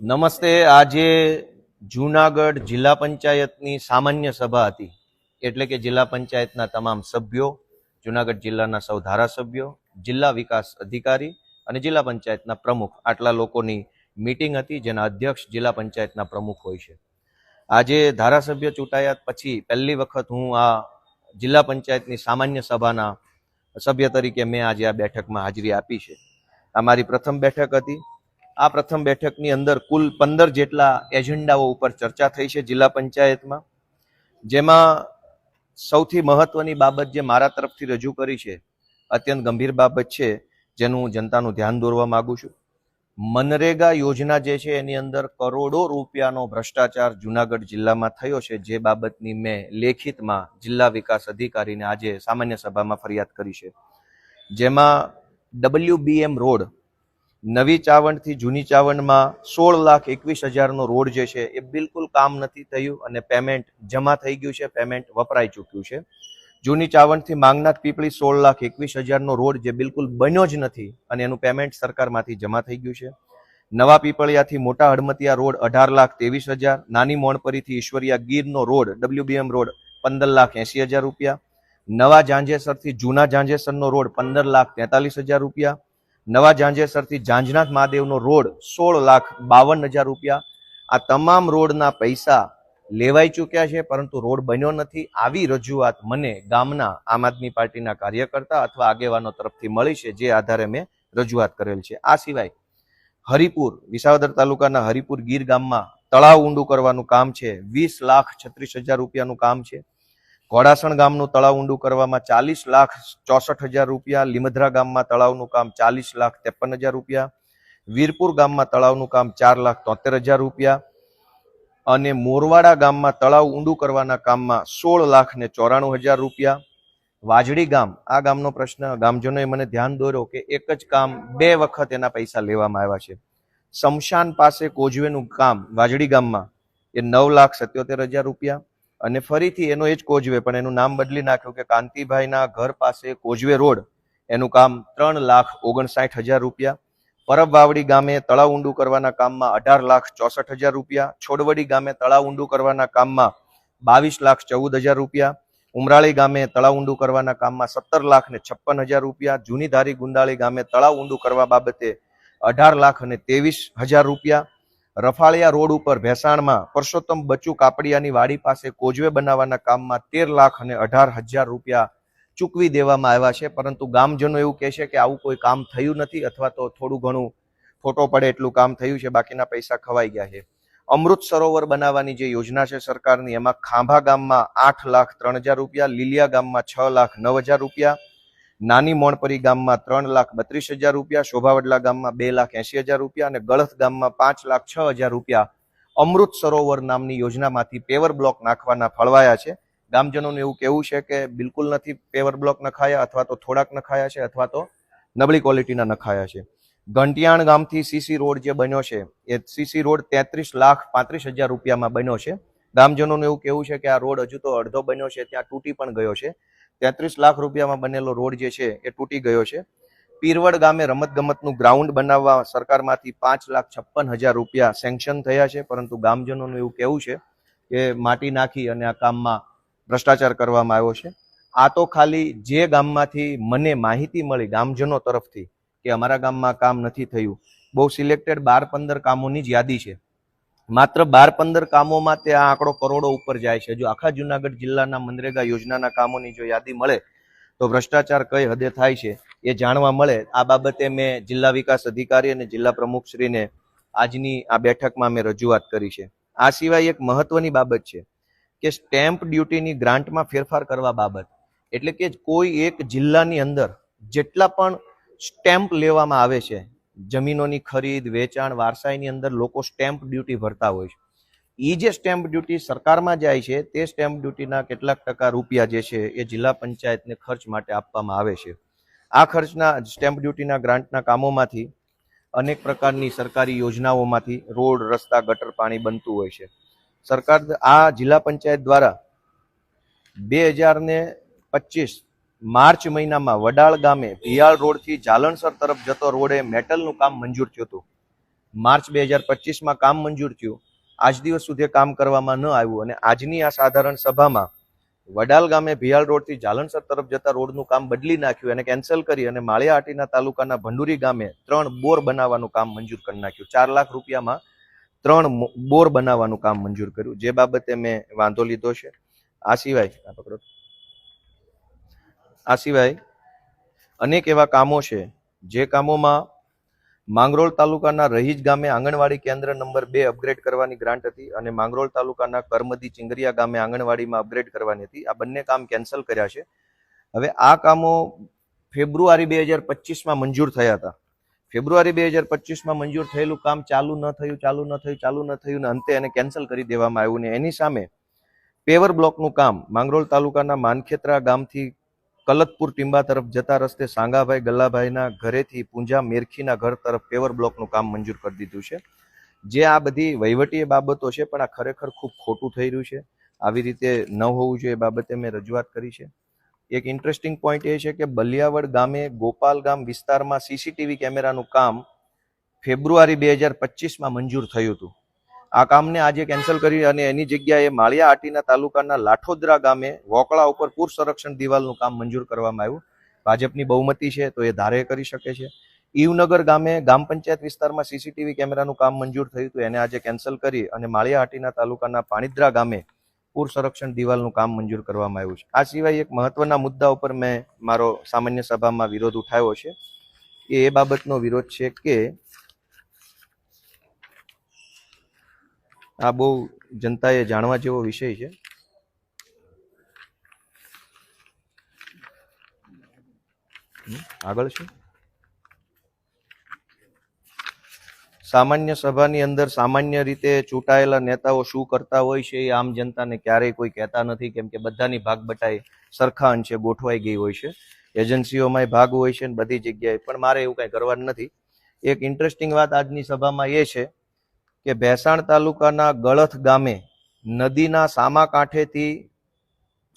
નમસ્તે. આજે જૂનાગઢ જિલ્લા પંચાયતની સામાન્ય સભા હતી, એટલે કે જિલ્લા પંચાયતના તમામ સભ્યો, જૂનાગઢ જિલ્લાના સૌ ધારાસભ્યો, જિલ્લા વિકાસ અધિકારી અને જિલ્લા પંચાયતના પ્રમુખ, આટલા લોકોની મીટિંગ હતી, જેના અધ્યક્ષ જિલ્લા પંચાયતના પ્રમુખ હોય છે. આજે ધારાસભ્ય ચૂંટાયા પછી પહેલી વખત હું આ જિલ્લા પંચાયતની સામાન્ય સભાના સભ્ય તરીકે મેં આજે આ બેઠકમાં હાજરી આપી છે. આ મારી પ્રથમ બેઠક હતી. આ પ્રથમ બેઠકની અંદર કુલ 15 જેટલા એજન્ડાઓ ઉપર ચર્ચા થઈ છે જિલ્લા પંચાયતમાં, જેમાં સૌથી મહત્વની બાબત જે મારા તરફથી રજૂ કરી છે, અત્યંત ગંભીર બાબત છે, જેનું હું જનતાનું ધ્યાન દોરવા માંગુ છું. મનરેગા યોજના જે છે એની અંદર કરોડો રૂપિયાનો ભ્રષ્ટાચાર જૂનાગઢ જિલ્લામાં થયો છે, જે બાબતની મેં લેખિતમાં જિલ્લા વિકાસ અધિકારીને આજે સામાન્ય સભામાં ફરિયાદ કરી છે. જેમાં WBM રોડ નવી ચાવંડથી જૂની ચાવંડમાં 16,21,000નો રોડ જે છે એ બિલકુલ કામ નથી થયું અને પેમેન્ટ જમા થઈ ગયું છે, પેમેન્ટ વપરાઈ ચૂક્યું છે. જૂની ચાવંડથી માંગનાથ પીપળી 16,21,000નો રોડ જે બિલકુલ બન્યો જ નથી અને એનું પેમેન્ટ સરકારમાંથી જમા થઈ ગયું છે. નવા પીપળિયાથી મોટા હડમતિયા રોડ 18,23,000, નાની મોણપરીથી ઈશ્વરિયા ગીરનો રોડ WBM રોડ 15,80,000 રૂપિયા, નવા જાંજેસરથી જૂના જાંજેસરનો રોડ 15,43,000 રૂપિયા, નવા જાંજેસરથી જાંજનાથ મહાદેવનો રોડ 16,52,000 રૂપિયા. આ તમામ રોડના પૈસા લેવાઈ ચૂક્યા છે, પરંતુ રોડ બન્યો નથી. આવી રજૂઆત મને ગામના આમ આદમી પાર્ટીના કાર્યકર્તા અથવા આગેવાનો તરફથી મળી છે, જે આધારે મેં રજૂઆત કરેલ છે. આ સિવાય હરિપુર, વિસાવદર તાલુકાના હરિપુર ગીર ગામમાં તળાવ ઊંડું કરવાનું કામ છે, 20,36,000 રૂપિયાનું કામ છે. ઘોડાસણ ગામનું તળાવ ઊંડું કરવામાં 40,64,000 રૂપિયા, લીમધરા ગામમાં તળાવનું કામ 40,53,000 રૂપિયા, વીરપુર ગામમાં તળાવનું કામ 4,73,000 રૂપિયા અને મોરવાડા ગામમાં તળાવ ઊંડું કરવાના કામમાં 16,94,000 રૂપિયા. વાજડી ગામ, આ ગામનો પ્રશ્ન ગામજનોએ મને ધ્યાન દોર્યો કે એક જ કામ 2 વખત એના પૈસા લેવામાં આવ્યા છે. શમશાન પાસે કોઝવેનું કામ વાજડી ગામમાં એ 9,77,000 રૂપિયા અને ફરીથી એનો એ જ કોઝવે, પણ એનું નામ બદલી નાખ્યું કે કાંતિભાઈના ઘર પાસે કોઝવે રોડ, એનું કામ 3,59,000 રૂપિયા. પરબ વાવડી ગામે તળાવ ઊંડું કરવાના કામમાં 18,64,000 રૂપિયા, છોડવડી ગામે તળાવ ઊંડું કરવાના કામમાં 22,14,000 રૂપિયા, ઉમરાળી ગામે તળાવ ઊંડું કરવાના કામમાં 17,56,000 રૂપિયા, જૂની ધારી ગુંડાળી ગામે તળાવ ઊંડું કરવા બાબતે 18,23,000 રૂપિયા, રફાળિયા રોડ ઉપર ભેસાણમાં પરસોત્તમ બચુ કાપડિયાની વાડી પાસે કોઝવે બનાવવાના કામમાં 13,18,000 રૂપિયા ચૂકવી દેવામાં આવ્યા છે. પરંતુ ગામજનો એવું કહે છે કે આવું કોઈ કામ થયું નથી, અથવા તો થોડું ઘણું ફોટો પડે એટલું કામ થયું છે, બાકીના પૈસા ખવાઈ ગયા છે. અમૃત સરોવર બનાવવાની જે યોજના છે સરકારની, એમાં ખાંભા ગામમાં 8,03,000 રૂપિયા, લીલિયા ગામમાં 6,09,000 રૂપિયા, નાની મોણપરી ગામમાં 3,32,000 રૂપિયા, શોભાવડલા ગામમાં 2,80,000 રૂપિયા અને ગળથ ગામમાં 5,06,000 રૂપિયા અમૃત સરોવર નામની યોજનામાંથી પેવર બ્લોક નાખવાના ફળવાયા છે. ગામજનોનું એવું કહેવું છે કે બિલકુલ નથી પેવર બ્લોક નખાયા, અથવા તો થોડાક નખાયા છે, અથવા તો નબળી ક્વોલિટીના નખાયા છે. ઘંટિયાણ ગામથી સીસી રોડ જે બન્યો છે, એ સીસી રોડ 33,35,000 રૂપિયામાં બન્યો છે. ગામજનોનું એવું કહેવું છે કે આ રોડ હજુ તો અડધો બન્યો છે, ત્યાં તૂટી પણ ગયો છે. 33 લાખ રૂપિયામાં બનેલો રોડ જે છે એ તૂટી ગયો છે. પીરવડ ગામે રમતગમતનું ગ્રાઉન્ડ બનાવવા સરકારમાંથી 5,56,000 રૂપિયા સેન્કશન થયા છે, પરંતુ ગામજનોનું એવું કહેવું છે કે માટી નાખી અને આ કામમાં ભ્રષ્ટાચાર કરવામાં આવ્યો છે. આ તો ખાલી જે ગામમાંથી મને માહિતી મળી ગામજનો તરફથી કે અમારા ગામમાં કામ નથી થયું, બહુ સિલેક્ટેડ 12-15 કામોની જ યાદી છે. માત્ર 12-15 કામોમાં તે આ આંકડો કરોડો ઉપર જાય છે. જો આખા જૂનાગઢ જિલ્લાના મનરેગા યોજનાના કામોની જો યાદી મળે તો ભ્રષ્ટાચાર કઈ હદે થાય છે એ જાણવા મળે. આ બાબતે મેં જિલ્લા વિકાસ અધિકારી અને જિલ્લા પ્રમુખશ્રીને આજની આ બેઠકમાં મેં રજૂઆત કરી છે. આ સિવાય એક મહત્વની બાબત છે કે સ્ટેમ્પ ડ્યુટીની ગ્રાન્ટમાં ફેરફાર કરવા બાબત, એટલે કે કોઈ એક જિલ્લાની અંદર જેટલા પણ સ્ટેમ્પ લેવામાં આવે છે, જમીનોની ખરીદ વેચાણ વારસાઈની અંદર લોકો સ્ટેમ્પ ડ્યુટી ભરતા હોય છે, એ જે સ્ટેમ્પ ડ્યુટી સરકારમાં જાય છે, તે સ્ટેમ્પ ડ્યુટીના કેટલાક ટકા રૂપિયા જે છે એ જિલ્લા પંચાયતને ખર્ચ માટે આપવામાં આવે છે. આ ખર્ચના સ્ટેમ્પ ડ્યુટીના ગ્રાન્ટના કામોમાંથી અનેક પ્રકારની સરકારી યોજનાઓમાંથી રોડ, રસ્તા, ગટર, પાણી બનતું હોય છે. સરકાર આ જિલ્લા પંચાયત દ્વારા 2025 માર્ચ મહિનામાં વડાળ ગામે ભિયાળ રોડથી જાલણસર તરફ જતો રોડે મેટલનું કામ મંજૂર થયું હતું. માર્ચ 2025માં કામ મંજૂર થયું, આજ દિવસ સુધી કામ કરવામાં ન આવ્યું અને આજની આ સાધારણ સભામાં વડાલ ગામે ભિયાળ રોડથી જાલણસર તરફ જતા રોડનું કામ બદલી નાખ્યું અને કેન્સલ કરી અને માળિયાહાટીના તાલુકાના ભંડુરી ગામે 3 બોર બનાવવાનું કામ મંજૂર કરી નાખ્યું. 4 લાખ રૂપિયામાં 3 બોર બનાવવાનું કામ મંજૂર કર્યું, જે બાબતે મેં વાંધો લીધો છે. આ સિવાય અનેક એવા કામો છે જે કામોમાં માંગરોળ તાલુકાના રહીજ ગામે આંગણવાડી કેન્દ્ર નંબર 2 અપગ્રેડ કરવાની ગ્રાન્ટ હતી અને માંગરોળ તાલુકાના કરમદી ચિંગરિયા ગામે આંગણવાડીમાં અપગ્રેડ કરવાની હતી. આ બંને કામ કેન્સલ કર્યા છે. હવે આ કામો ફેબ્રુઆરી 2025માં મંજૂર થયા હતા. ફેબ્રુઆરી 2025માં મંજૂર થયેલું કામ ચાલુ ન થયું ને અંતે એને કેન્સલ કરી દેવામાં આવ્યું ને એની સામે પેવર બ્લોકનું કામ માંગરોળ તાલુકાના માનખેત્રા ગામથી કલતપુર ટીંબા તરફ જતા રસ્તે સાંગાભાઈ ગલ્લાભાઈના ઘરેથી પૂંજા મેરખીના ઘર તરફ પેવર બ્લોકનું કામ મંજૂર કરી દીધું છે. જે આ બધી વહીવટી બાબતો છે, પણ આ ખરેખર ખૂબ ખોટું થઈ રહ્યું છે. આવી રીતે ન હોવું જોઈએ, એ બાબતે મેં રજૂઆત કરી છે. એક ઇન્ટરેસ્ટિંગ પોઈન્ટ એ છે કે બલિયાવડ ગામે ગોપાલ ગામ વિસ્તારમાં સીસીટીવી કેમેરાનું કામ ફેબ્રુઆરી 2025માં મંજૂર થયું હતું. આ કામને આજે કેન્સલ કરી અને એની જગ્યાએ માળિયાહાટીના તાલુકાના લાઠોદરા ગામે વોકળા ઉપર પૂર સંરક્ષણ દિવાલનું કામ મંજૂર કરવામાં આવ્યું. ભાજપની બહુમતી છે તો એ ધારે કરી શકે છે. ઈવનગર ગામે ગ્રામ પંચાયત વિસ્તારમાં સીસીટીવી કેમેરાનું કામ મંજૂર થયું હતું, એને આજે કેન્સલ કરી અને માળિયાહાટીના તાલુકાના પાણીદ્રા ગામે પૂર સંરક્ષણ દિવાલનું કામ મંજૂર કરવામાં આવ્યું છે. આ સિવાય એક મહત્વના મુદ્દા ઉપર મેં મારો સામાન્ય સભામાં વિરોધ ઉઠાવ્યો છે. એ બાબતનો વિરોધ છે કે આ બહુ જનતાએ જાણવા જેવો વિષય છે. આગળ છે સામાન્ય સભાની અંદર સામાન્ય રીતે ચૂંટાયેલા નેતાઓ શું કરતા હોય છે એ આમ જનતાને ક્યારેય કોઈ કહેતા નથી, કેમ કે બધાની ભાગબટાઈ સરખા અંશે ગોઠવાઈ ગઈ હોય છે. એજન્સીઓમાં ભાગ હોય છે ને બધી જગ્યાએ, પણ મારે એવું કઈ કરવાનું નથી. એક ઇન્ટરેસ્ટિંગ વાત આજની સભામાં એ છે કે ભેસાણ તાલુકાના ગળથ ગામે નદીના સામા કાંઠેથી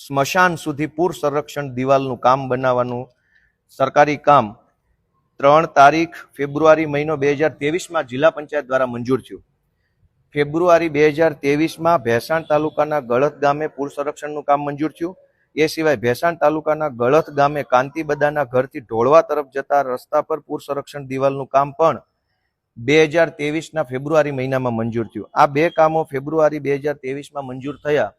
સ્મશાન સુધી પૂર સંરક્ષણ દિવાલનું કામ બનાવવાનું સરકારી કામ 3 તારીખ ફેબ્રુઆરી મહિનો 2023માં જિલ્લા પંચાયત દ્વારા મંજૂર થયું. ફેબ્રુઆરી 2023માં ભેસાણ તાલુકાના ગળથ ગામે પૂર સંરક્ષણનું કામ મંજૂર થયું. એ સિવાય ભેસાણ તાલુકાના ગળથ ગામે કાંતિબદાના ઘરથી ઢોળવા તરફ જતા રસ્તા પર પૂર સંરક્ષણ દિવાલનું કામ પણ 2023ના ફેબ્રુઆરી મહિનામાં મંજૂર થયું. આ 2 કામો ફેબ્રુઆરી 2023માં મંજૂર થયા.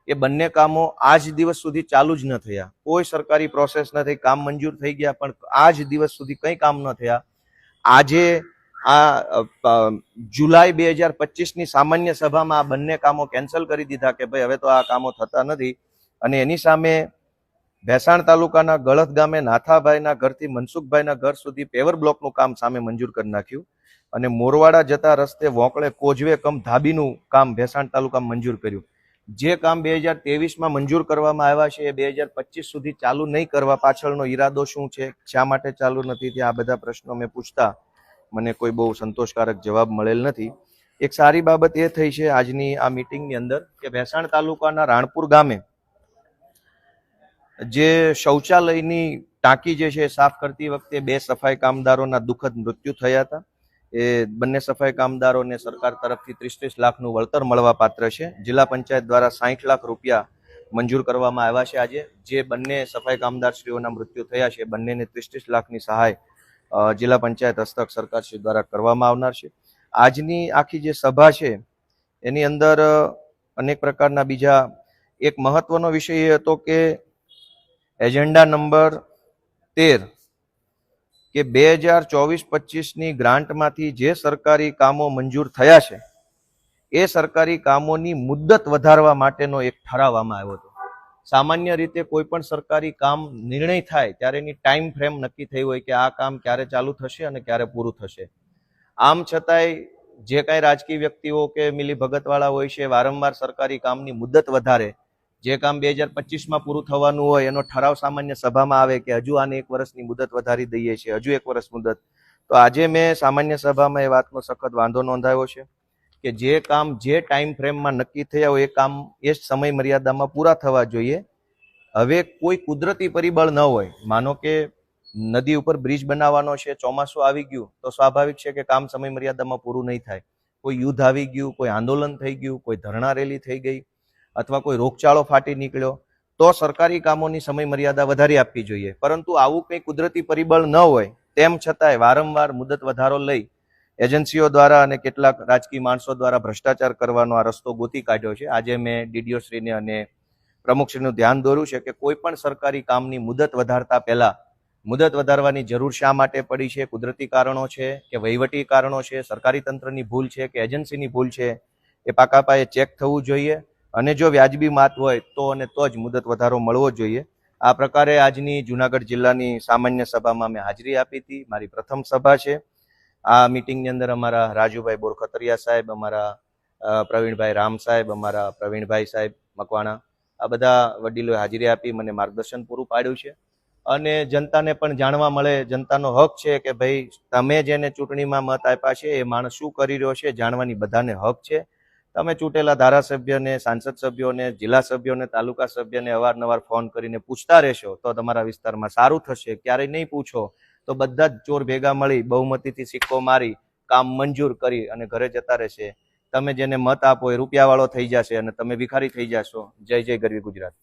એ બંને કામો આજ દિવસ સુધી ચાલુ જ ન થયા. કોઈ સરકારી પ્રોસેસ ન થઈ, કામ મંજૂર થઈ ગયા પણ આજ દિવસ સુધી કંઈ કામ ન થયા. આજે આ જુલાઈ 2025ની સામાન્ય સભામાં આ બંને કામો કેન્સલ કરી દીધા કે ભાઈ હવે તો આ કામો થતા નથી. અને એની સામે ભેસાણ તાલુકાના ગળથ ગામે નાથાભાઈના ઘરથી મનસુખભાઈના ઘર સુધી પેવર બ્લોકનું કામ સામે મંજૂર કરી નાખ્યું અને મોરવાડા જતા રસ્તે વોંકળે કોઝવે કમ ધાબીનું કામ ભેસાણ તાલુકામાં મંજૂર કર્યું. જે કામ 2023માં મંજૂર કરવામાં આવ્યા છે એ 2025 સુધી ચાલુ નહીં કરવા પાછળનો ઈરાદો શું છે, શા માટે ચાલુ નથી, તે આ બધા પ્રશ્નો મેં પૂછતા મને કોઈ બહુ સંતોષકારક જવાબ મળેલ નથી. એક સારી બાબત એ થઈ છે આજની આ મીટિંગની અંદર કે ભેસાણ તાલુકાના રાણપુર ગામે જે શૌચાલયની ટાંકી જે છે સાફ કરતી વખતે 2 સફાઈ કામદારોના દુઃખદ મૃત્યુ થયા હતા. એ બંને સફાઈ કામદારોને સરકાર તરફથી 30 લાખનું વળતર મળવા પાત્ર છે. જિલ્લા પંચાયત દ્વારા 60 લાખ રૂપિયા મંજૂર કરવામાં આવ્યા છે. આજે જે બંને સફાઈ કામદારશ્રીઓના મૃત્યુ થયા છે બંનેને 30 લાખની સહાય જિલ્લા પંચાયત હસ્તક સરકારશ્રી દ્વારા કરવામાં આવનાર છે. આજની આખી જે સભા છે એની અંદર અનેક પ્રકારના બીજા એક મહત્વનો વિષય એ હતો કે એજન્ડા નંબર 13 કે 2024-25ની ગ્રાન્ટમાંથી જે સરકારી કામો મંજૂર થયા છે એ સરકારી કામોની મુદ્દત વધારવા માટેનો એક ઠરાવવામાં આવ્યો હતો. સામાન્ય રીતે કોઈ પણ સરકારી કામ નિર્ણય થાય ત્યારે એની ટાઈમ ફ્રેમ નક્કી થઈ હોય કે આ કામ ક્યારે ચાલુ થશે અને ક્યારે પૂરું થશે. આમ છતાંય જે કાંઈ રાજકીય વ્યક્તિઓ કે મિલીભગતવાળા હોય છે વારંવાર સરકારી કામની મુદ્દત વધારે. જે કામ 2025માં પૂરું થવાનું હોય એનો ઠરાવ સામાન્ય સભામાં આવે કે હજુ આને 1 વર્ષની મુદત વધારી દઈએ છીએ, હજુ 1 વર્ષ મુદત. તો આજે મેં સામાન્ય સભામાં એ વાતનો સખત વાંધો નોંધાવ્યો છે કે જે કામ જે ટાઈમ ફ્રેમમાં નક્કી થયા હોય એ કામ એ સમય મર્યાદામાં પૂરા થવા જોઈએ. હવે કોઈ કુદરતી પરિબળ ન હોય, માનો કે નદી ઉપર બ્રિજ બનાવવાનો છે, ચોમાસું આવી ગયું તો સ્વાભાવિક છે કે કામ સમય મર્યાદામાં પૂરું નહીં થાય. કોઈ યુદ્ધ આવી ગયું, કોઈ આંદોલન થઈ ગયું, કોઈ ધરણા રેલી થઈ ગઈ અથવા કોઈ રોગચાળો ફાટી નીકળ્યો તો સરકારી કામોની સમય મર્યાદા વધારી આપવી જોઈએ. પરંતુ આવું કંઈ કુદરતી પરિબળ ન હોય તેમ છતાંય વારંવાર મુદત વધારો લઈ એજન્સીઓ દ્વારા અને કેટલાક રાજકીય માણસો દ્વારા ભ્રષ્ટાચાર કરવાનો આ રસ્તો ગોતી કાઢ્યો છે. આજે મેં ડીડીઓ શ્રીને અને પ્રમુખશ્રીનું ધ્યાન દોર્યું છે કે કોઈ પણ સરકારી કામની મુદત વધારતા પહેલા મુદત વધારવાની જરૂર શા માટે પડી છે, કુદરતી કારણો છે કે વહીવટી કારણો છે, સરકારી તંત્રની ભૂલ છે કે એજન્સીની ભૂલ છે, એ પાકા પાયે ચેક થવું જોઈએ અને જો વ્યાજબી માત હોય તો અને તો જ મુદત વધારો મળવો જોઈએ. આ પ્રકારે આજની જુનાગઢ જિલ્લાની સામાન્ય સભામાં મેં હાજરી આપી હતી. મારી પ્રથમ સભા છે. આ મિટિંગની અંદર અમારા રાજુભાઈ બોરખતરિયા સાહેબ, અમારા પ્રવીણભાઈ રામ સાહેબ, અમારા પ્રવીણભાઈ સાહેબ મકવાણા, આ બધા વડીલોએ હાજરી આપી, મને માર્ગદર્શન પૂરું પાડ્યું છે. અને જનતાને પણ જાણવા મળે, જનતાનો હક છે કે ભાઈ તમે જેને ચૂંટણીમાં મત આપ્યા છે એ માણસ શું કરી રહ્યો છે જાણવાની બધાને હક છે. તમે ચૂંટેલા ધારાસભ્યને, સાંસદ સભ્યોને, જિલ્લા સભ્યોને, તાલુકા સભ્યને અવારનવાર ફોન કરીને પૂછતા રહેશો તો તમારા વિસ્તારમાં સારું થશે. ક્યારેય નહીં પૂછો તો બધા જ ચોર ભેગા મળી બહુમતીથી સિક્કો મારી કામ મંજૂર કરી અને ઘરે જતા રહેશે. તમે જેને મત આપો એ રૂપિયાવાળો થઈ જશે અને તમે ભિખારી થઈ જશો. જય જય ગરવી ગુજરાત.